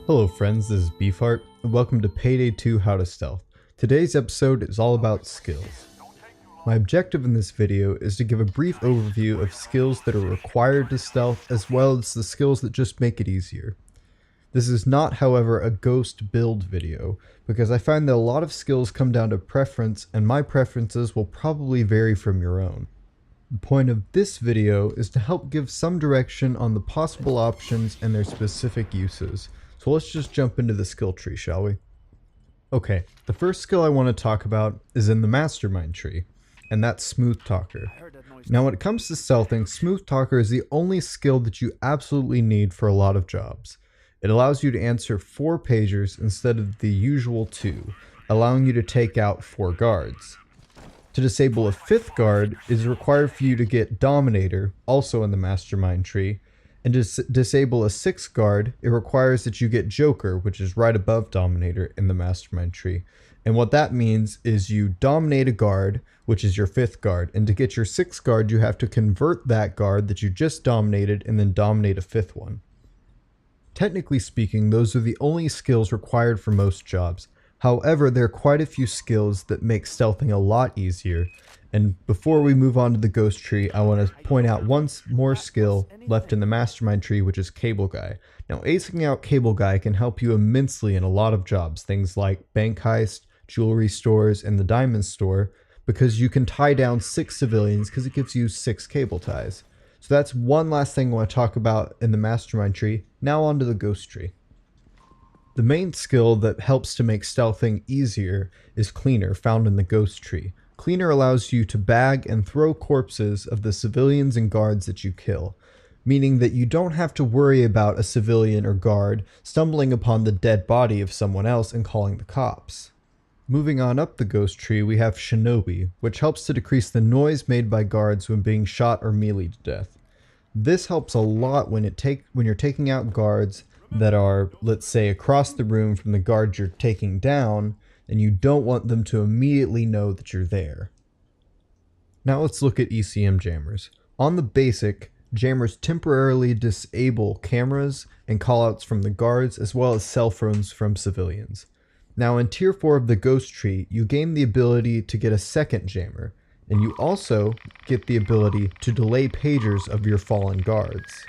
Hello friends, this is Beefheart, and welcome to Payday 2 How to Stealth. Today's episode is all about skills. My objective in this video is to give a brief overview of skills that are required to stealth, as well as the skills that just make it easier. This is not, however, a ghost build video, because I find that a lot of skills come down to preference, and my preferences will probably vary from your own. The point of this video is to help give some direction on the possible options and their specific uses. So let's just jump into the skill tree, shall we? Okay, the first skill I want to talk about is in the mastermind tree, and that's Smooth Talker. Now when it comes to stealthing, Smooth Talker is the only skill that you absolutely need for a lot of jobs. It allows you to answer 4 pagers instead of the usual 2, allowing you to take out 4 guards. To disable a 5th guard, it is required for you to get Dominator, also in the mastermind tree, and to disable a 6th guard, it requires that you get Joker, which is right above Dominator in the mastermind tree. And what that means is you dominate a guard, which is your 5th guard, and to get your 6th guard, you have to convert that guard that you just dominated and then dominate a 5th one. Technically speaking, those are the only skills required for most jobs. However, there are quite a few skills that make stealthing a lot easier, and before we move on to the ghost tree, I want to point out one more skill left in the mastermind tree, which is Cable Guy. Now, acing out Cable Guy can help you immensely in a lot of jobs, things like bank heist, jewelry stores, and the diamond store, because you can tie down 6 civilians because it gives you 6 cable ties. So that's one last thing I want to talk about in the mastermind tree. Now on to the ghost tree. The main skill that helps to make stealthing easier is Cleaner, found in the ghost tree. Cleaner allows you to bag and throw corpses of the civilians and guards that you kill, meaning that you don't have to worry about a civilian or guard stumbling upon the dead body of someone else and calling the cops. Moving on up the ghost tree, we have Shinobi, which helps to decrease the noise made by guards when being shot or meleeed to death. This helps a lot when you're taking out guards that are, let's say, across the room from the guard you're taking down, and you don't want them to immediately know that you're there. Now let's look at ECM jammers. On the basic, jammers temporarily disable cameras and callouts from the guards, as well as cell phones from civilians. Now in tier 4 of the ghost tree, you gain the ability to get a second jammer, and you also get the ability to delay pagers of your fallen guards,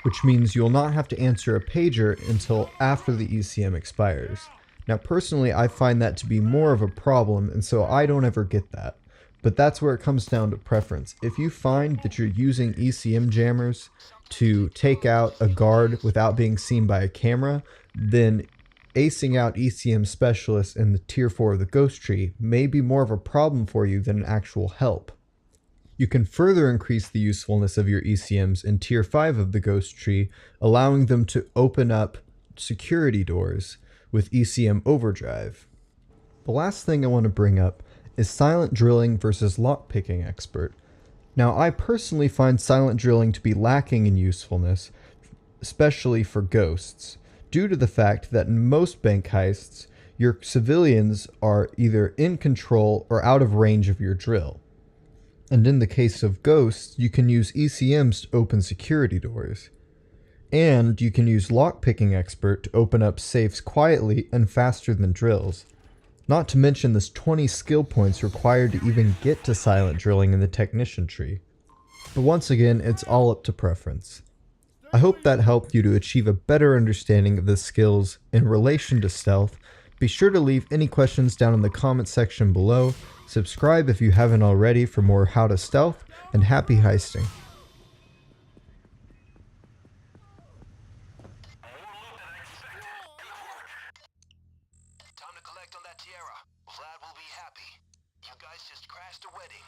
which means you'll not have to answer a pager until after the ECM expires. Now personally, I find that to be more of a problem, and so I don't ever get that. But that's where it comes down to preference. If you find that you're using ECM jammers to take out a guard without being seen by a camera, then acing out ECM specialists in the tier 4 of the ghost tree may be more of a problem for you than an actual help. You can further increase the usefulness of your ECMs in tier 5 of the ghost tree, allowing them to open up security doors with ECM overdrive. The last thing I want to bring up is silent drilling versus lockpicking expert. Now, I personally find silent drilling to be lacking in usefulness, especially for ghosts, due to the fact that in most bank heists, your civilians are either in control or out of range of your drill. And in the case of ghosts, you can use ECMs to open security doors. And you can use lockpicking expert to open up safes quietly and faster than drills. Not to mention there's 20 skill points required to even get to silent drilling in the technician tree. But once again, it's all up to preference. I hope that helped you to achieve a better understanding of the skills in relation to stealth. Be sure to leave any questions down in the comment section below. Subscribe if you haven't already for more how to stealth, and happy heisting. Time to collect on that tiara. Vlad will be happy. You guys just crashed a wedding.